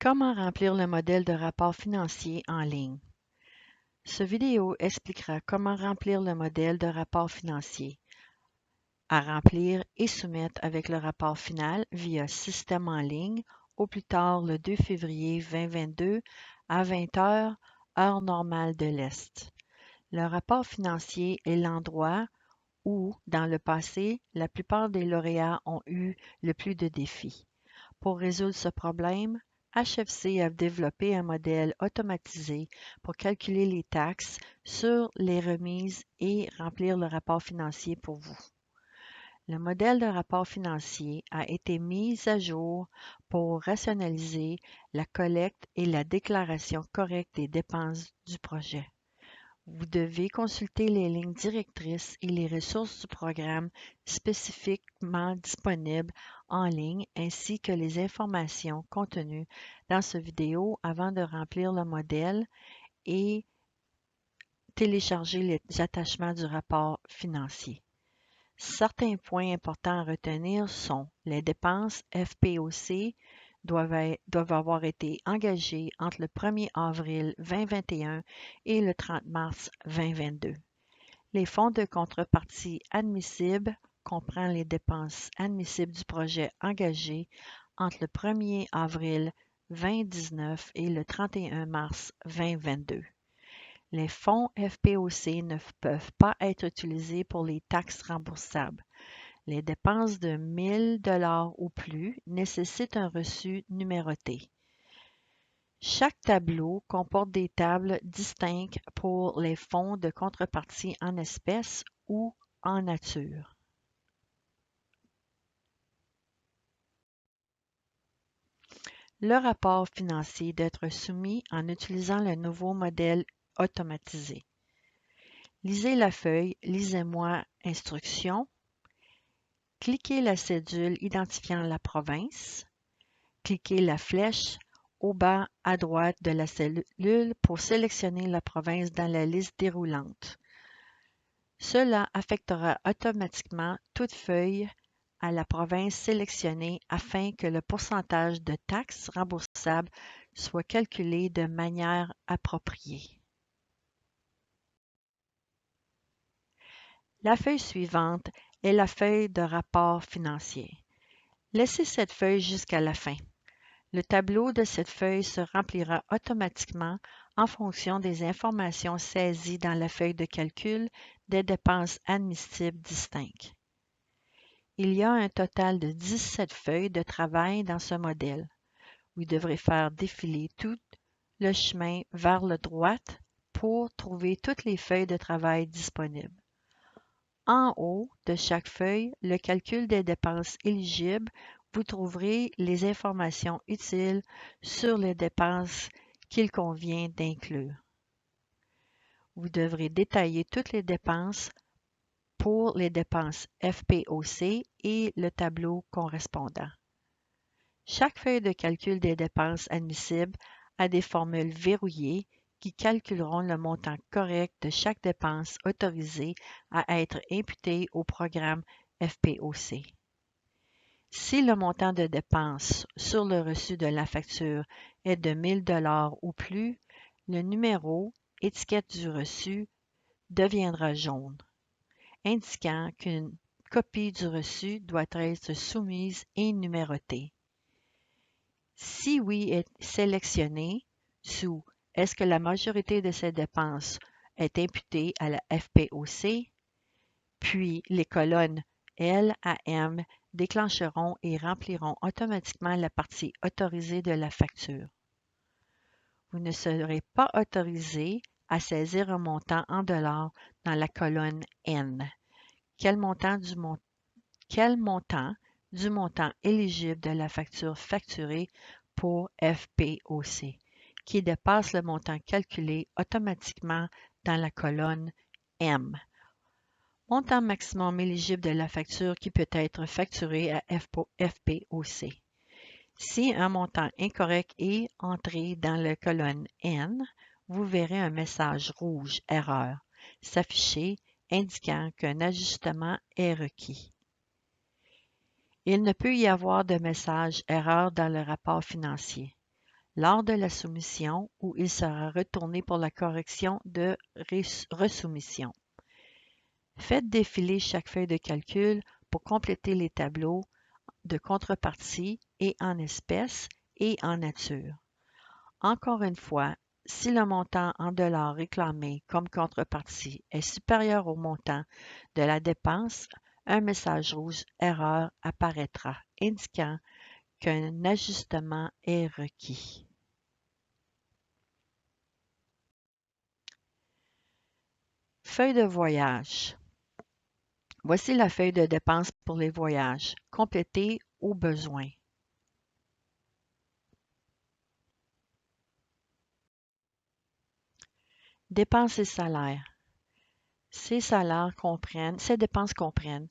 Comment remplir le modèle de rapport financier en ligne? Ce vidéo expliquera comment remplir le modèle de rapport financier, à remplir et soumettre avec le rapport final via système en ligne au plus tard le 2 février 2022 à 20 heures, heure normale de l'Est. Le rapport financier est l'endroit où, dans le passé, la plupart des lauréats ont eu le plus de défis. Pour résoudre ce problème, HFC a développé un modèle automatisé pour calculer les taxes sur les remises et remplir le rapport financier pour vous. Le modèle de rapport financier a été mis à jour pour rationaliser la collecte et la déclaration correcte des dépenses du projet. Vous devez consulter les lignes directrices et les ressources du programme spécifiquement disponibles en ligne ainsi que les informations contenues dans cette vidéo avant de remplir le modèle et télécharger les attachements du rapport financier. Certains points importants à retenir sont les dépenses FPOC doivent avoir été engagées entre le 1er avril 2021 et le 30 mars 2022. Les fonds de contrepartie admissibles comprennent les dépenses admissibles du projet engagées entre le 1er avril 2019 et le 31 mars 2022. Les fonds FPOC ne peuvent pas être utilisés pour les taxes remboursables. Les dépenses de 1 000 $ ou plus nécessitent un reçu numéroté. Chaque tableau comporte des tables distinctes pour les fonds de contrepartie en espèces ou en nature. Le rapport financier doit être soumis en utilisant le nouveau modèle automatisé. Lisez la feuille « Lisez-moi instructions ». Cliquez la cédule identifiant la province. Cliquez la flèche au bas à droite de la cellule pour sélectionner la province dans la liste déroulante. Cela affectera automatiquement toute feuille à la province sélectionnée afin que le pourcentage de taxes remboursables soit calculé de manière appropriée. La feuille suivante est la feuille de rapport financier. Laissez cette feuille jusqu'à la fin. Le tableau de cette feuille se remplira automatiquement en fonction des informations saisies dans la feuille de calcul des dépenses admissibles distinctes. Il y a un total de 17 feuilles de travail dans ce modèle. Vous devrez faire défiler tout le chemin vers la droite pour trouver toutes les feuilles de travail disponibles. En haut de chaque feuille, le calcul des dépenses éligibles, vous trouverez les informations utiles sur les dépenses qu'il convient d'inclure. Vous devrez détailler toutes les dépenses pour les dépenses FPOC et le tableau correspondant. Chaque feuille de calcul des dépenses admissibles a des formules verrouillées qui calculeront le montant correct de chaque dépense autorisée à être imputée au programme FPOC. Si le montant de dépenses sur le reçu de la facture est de 1 000 $ ou plus, le numéro étiquette du reçu deviendra jaune, indiquant qu'une copie du reçu doit être soumise et numérotée. Si oui est sélectionné sous « Est-ce que la majorité de ces dépenses est imputée à la FPOC ?» puis les colonnes L à M déclencheront et rempliront automatiquement la partie autorisée de la facture. Vous ne serez pas autorisé à saisir un montant en dollars dans la colonne N. Quel montant du montant éligible de la facture facturée pour FPOC, qui dépasse le montant calculé automatiquement dans la colonne M. Montant maximum éligible de la facture qui peut être facturée à FPOC. Si un montant incorrect est entré dans la colonne N, vous verrez un message rouge « Erreur » s'afficher indiquant qu'un ajustement est requis. Il ne peut y avoir de message « Erreur » dans le rapport financier. lors de la soumission ou il sera retourné pour la correction de resoumission. Faites défiler chaque feuille de calcul pour compléter les tableaux de contrepartie et en espèces et en nature. Encore une fois, si le montant en dollars réclamé comme contrepartie est supérieur au montant de la dépense, un message rouge Erreur apparaîtra, indiquant qu'un ajustement est requis. Feuille de voyage. Voici la feuille de dépenses pour les voyages, complétée au besoin. Dépenses et salaires. Ces dépenses comprennent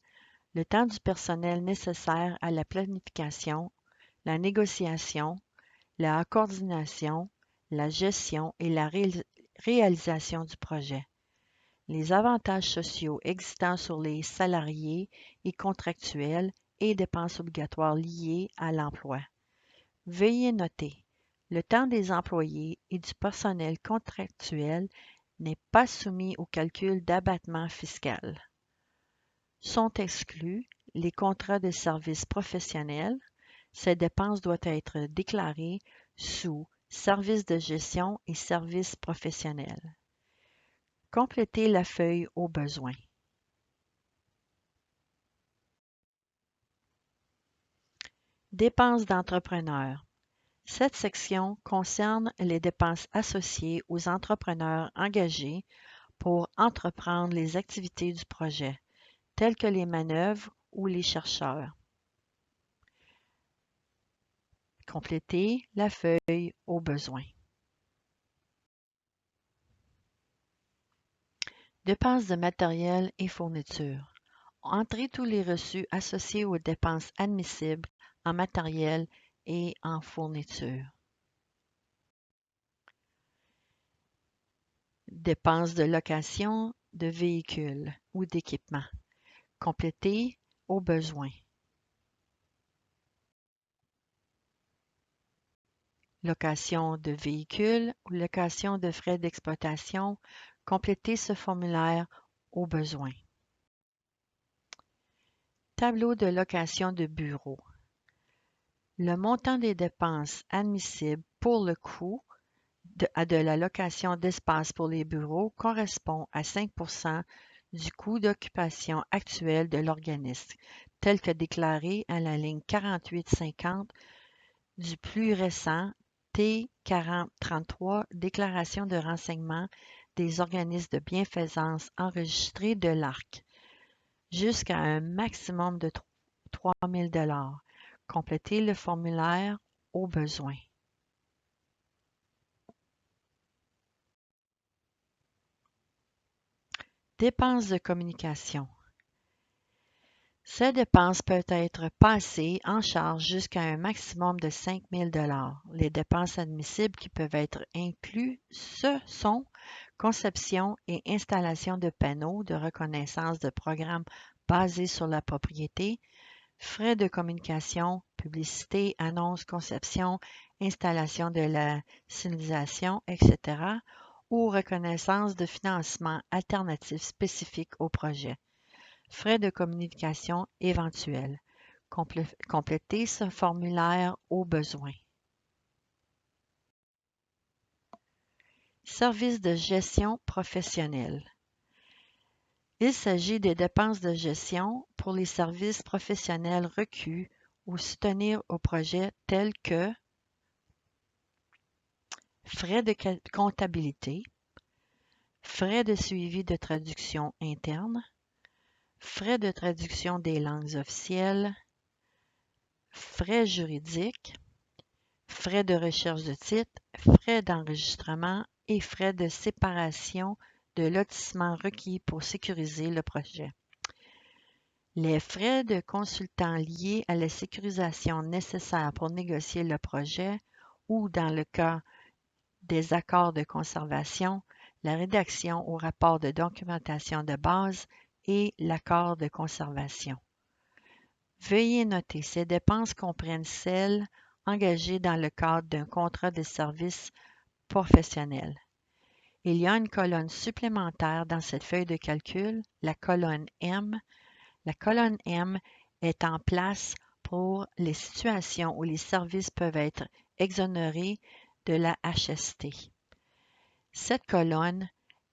le temps du personnel nécessaire à la planification, la négociation, la coordination, la gestion et la réalisation du projet. Les avantages sociaux existants sur les salariés et contractuels et dépenses obligatoires liées à l'emploi. Veuillez noter, le temps des employés et du personnel contractuel n'est pas soumis au calcul d'abattement fiscal. Sont exclus les contrats de services professionnels. Ces dépenses doivent être déclarées sous services de gestion et services professionnels. Complétez la feuille au besoin. Dépenses d'entrepreneurs. Cette section concerne les dépenses associées aux entrepreneurs engagés pour entreprendre les activités du projet, telles que les manœuvres ou les chercheurs. Complétez la feuille au besoin. Dépenses de matériel et fournitures. Entrez tous les reçus associés aux dépenses admissibles en matériel et en fourniture. Dépenses de location de véhicules ou d'équipement. Complétez au besoin. Location de véhicules ou location de frais d'exploitation. Complétez ce formulaire au besoin. Tableau de location de bureau. Le montant des dépenses admissibles pour le coût de la location d'espace pour les bureaux correspond à 5% du coût d'occupation actuel de l'organisme, tel que déclaré à la ligne 4850 du plus récent T4033, déclaration de renseignement des organismes de bienfaisance enregistrés de l'ARC, jusqu'à un maximum de 3 000 $. Complétez le formulaire au besoin. Dépenses de communication. Ces dépenses peuvent être passées en charge jusqu'à un maximum de 5 000 $. Les dépenses admissibles qui peuvent être incluses sont conception et installation de panneaux de reconnaissance de programmes basés sur la propriété, frais de communication, publicité, annonces, conception, installation de la signalisation, etc., ou reconnaissance de financement alternatif spécifique au projet. Frais de communication éventuels. Complétez ce formulaire au besoin. Services de gestion professionnelle. Il s'agit des dépenses de gestion pour les services professionnels requis ou soutenir au projet tels que frais de comptabilité, frais de suivi de traduction interne, frais de traduction des langues officielles, frais juridiques, frais de recherche de titres, frais d'enregistrement et frais de séparation de lotissement requis pour sécuriser le projet. Les frais de consultant liés à la sécurisation nécessaire pour négocier le projet ou, dans le cas des accords de conservation, la rédaction au rapport de documentation de base et l'accord de conservation. Veuillez noter, ces dépenses comprennent celles engagés dans le cadre d'un contrat de service professionnel. Il y a une colonne supplémentaire dans cette feuille de calcul, la colonne M. La colonne M est en place pour les situations où les services peuvent être exonérés de la HST. Cette colonne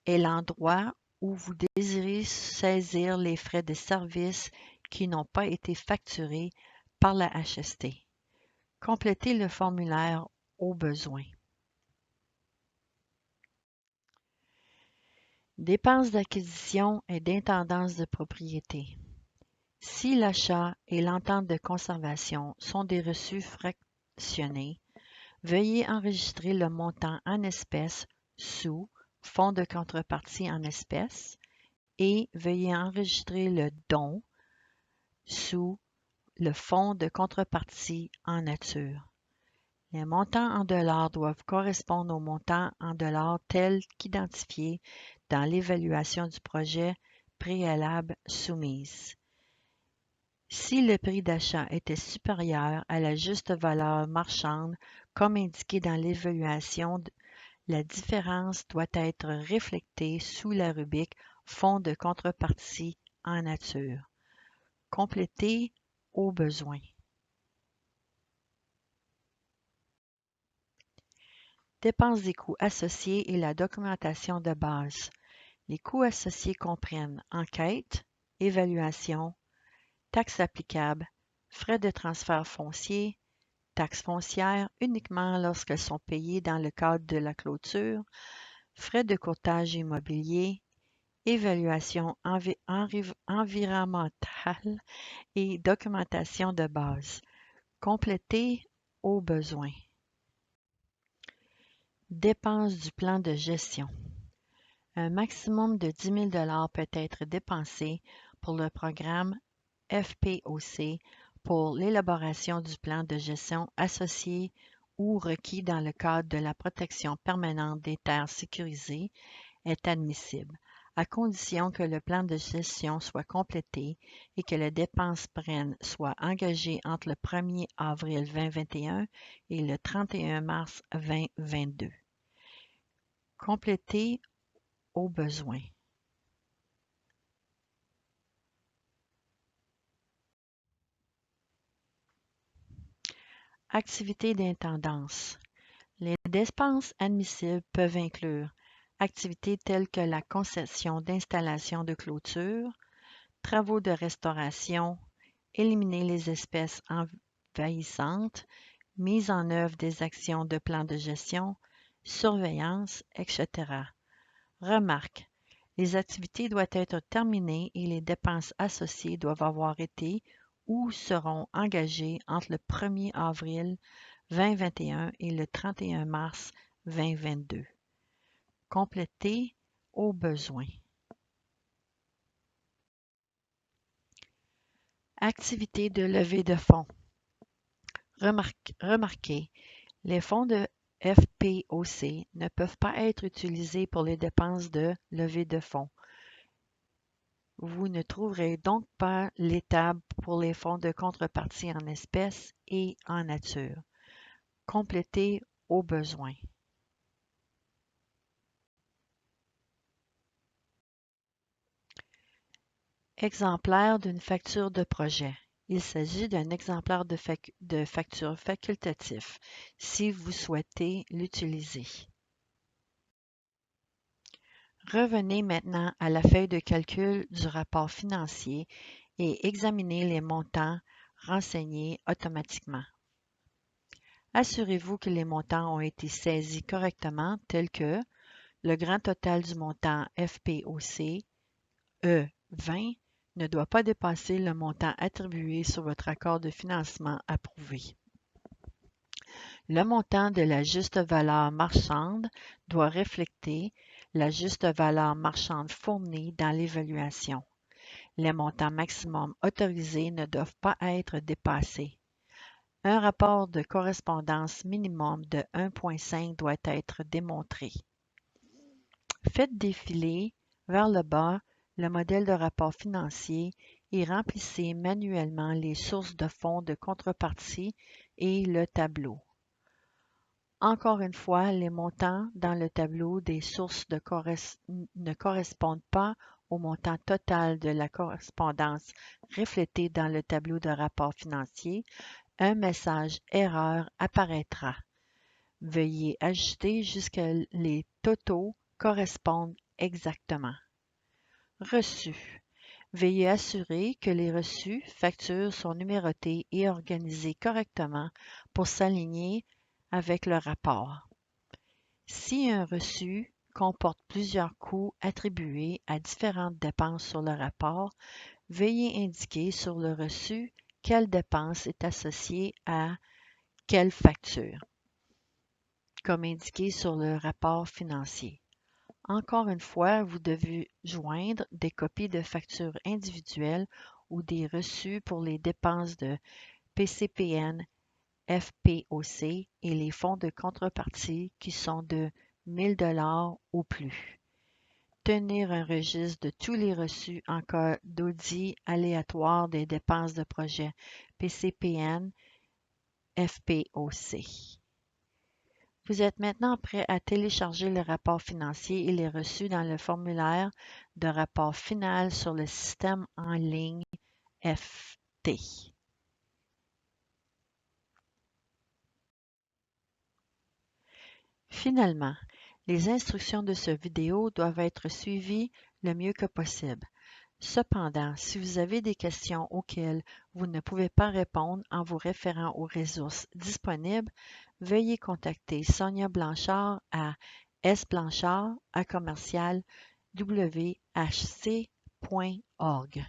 est l'endroit où vous désirez saisir les frais de service qui n'ont pas été facturés par la HST. Complétez le formulaire au besoin. Dépenses d'acquisition et d'intendance de propriété. Si l'achat et l'entente de conservation sont des reçus fractionnés, veuillez enregistrer le montant en espèces sous fonds de contrepartie en espèces et veuillez enregistrer le don sous le fonds de contrepartie en nature. Les montants en dollars doivent correspondre aux montants en dollars tels qu'identifiés dans l'évaluation du projet préalable soumise. Si le prix d'achat était supérieur à la juste valeur marchande, comme indiqué dans l'évaluation, la différence doit être réflectée sous la rubrique Fonds de contrepartie en nature. Complétez au besoin. Dépenses des coûts associés et la documentation de base. Les coûts associés comprennent enquête, évaluation, taxes applicables, frais de transfert foncier, taxes foncières uniquement lorsqu'elles sont payées dans le cadre de la clôture, frais de courtage immobilier, évaluation environnementale et documentation de base. Complétez au besoin. Dépenses du plan de gestion. Un maximum de 10 000 peut être dépensé pour le programme FPOC pour l'élaboration du plan de gestion associé ou requis dans le cadre de la protection permanente des terres sécurisées est admissible, à condition que le plan de gestion soit complété et que les dépenses perennes soient engagées entre le 1er avril 2021 et le 31 mars 2022. Complétez au besoin. Activités d'intendance. Les dépenses admissibles peuvent inclure activités telles que la concession d'installations de clôture, travaux de restauration, éliminer les espèces envahissantes, mise en œuvre des actions de plan de gestion, surveillance, etc. Remarque. Les activités doivent être terminées et les dépenses associées doivent avoir été ou seront engagées entre le 1er avril 2021 et le 31 mars 2022. Complétez au besoin. Activités de levée de fonds. Remarquez, les fonds de FPOC ne peuvent pas être utilisés pour les dépenses de levée de fonds. Vous ne trouverez donc pas l'étable pour les fonds de contrepartie en espèces et en nature. Complétez au besoin. Exemplaire d'une facture de projet. Il s'agit d'un exemplaire de facture facultatif si vous souhaitez l'utiliser. Revenez maintenant à la feuille de calcul du rapport financier et examinez les montants renseignés automatiquement. Assurez-vous que les montants ont été saisis correctement tels que le grand total du montant FPOC E20 ne doit pas dépasser le montant attribué sur votre accord de financement approuvé. Le montant de la juste valeur marchande doit refléter la juste valeur marchande fournie dans l'évaluation. Les montants maximums autorisés ne doivent pas être dépassés. Un rapport de correspondance minimum de 1,5 doit être démontré. Faites défiler vers le bas le modèle de rapport financier et remplissez manuellement les sources de fonds de contrepartie et le tableau. Encore une fois, les montants dans le tableau des sources ne correspondent pas au montant total de la correspondance reflétée dans le tableau de rapport financier. Un message erreur apparaîtra. Veuillez ajuster jusqu'à les totaux correspondent exactement. Reçus. Veuillez assurer que les reçus factures sont numérotés et organisés correctement pour s'aligner avec le rapport. Si un reçu comporte plusieurs coûts attribués à différentes dépenses sur le rapport, veuillez indiquer sur le reçu quelle dépense est associée à quelle facture, comme indiqué sur le rapport financier. Encore une fois, vous devez joindre des copies de factures individuelles ou des reçus pour les dépenses de PCPN, FPOC et les fonds de contrepartie qui sont de 1 000 $ ou plus. Tenir un registre de tous les reçus en cas d'audit aléatoire des dépenses de projet PCPN, FPOC. Vous êtes maintenant prêt à télécharger le rapport financier et les reçus dans le formulaire de rapport final sur le système en ligne FT. Finalement, les instructions de cette vidéo doivent être suivies le mieux que possible. Cependant, si vous avez des questions auxquelles vous ne pouvez pas répondre en vous référant aux ressources disponibles, veuillez contacter Sonia Blanchard à sblanchard@whc.org.